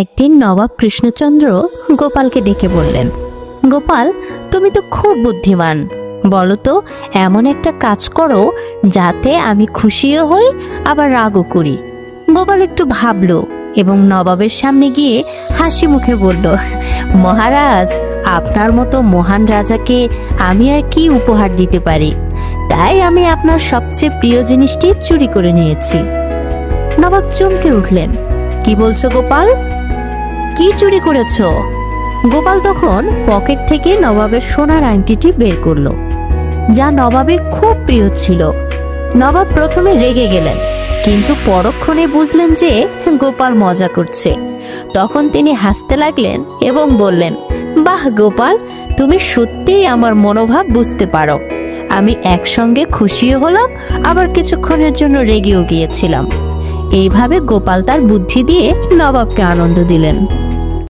একদিন নবাব কৃষ্ণচন্দ্র গোপালকে ডেকে বললেন, গোপাল, তুমি তো খুব বুদ্ধিমান, বলো তো এমন একটা কাজ করো যাতে আমি খুশিও হই আবার রাগও করি। গোপাল একটু ভাবলো এবং নবাবের সামনে গিয়ে হাসি মুখে বলল, মহারাজ, আপনার মতো মহান রাজাকে আমি আর কি উপহার দিতে পারি, তাই আমি আপনার সবচেয়ে প্রিয় জিনিসটি চুরি করে নিয়েছি। নবাব চমকে উঠলেন, কি বলছো গোপাল, কি চুরি করেছো? গোপাল তখন পকেট থেকে নবাবের সোনার আংটিটি বের করলো, যা নবাবের খুব প্রিয় ছিল। নবাব প্রথমে রেগে গেলেন, কিন্তু পরক্ষণে বুঝলেন যে গোপাল মজা করছে। তখন তিনি হাসতে লাগলেন এবং বললেন, বাহ গোপাল, তুমি সত্যিই আমার মনোভাব বুঝতে পারো। আমি একসঙ্গে খুশিও হলাম, আবার কিছুক্ষণের জন্য রেগেও গিয়েছিলাম। এইভাবে গোপাল তার বুদ্ধি দিয়ে নবাবকে আনন্দ দিলেন।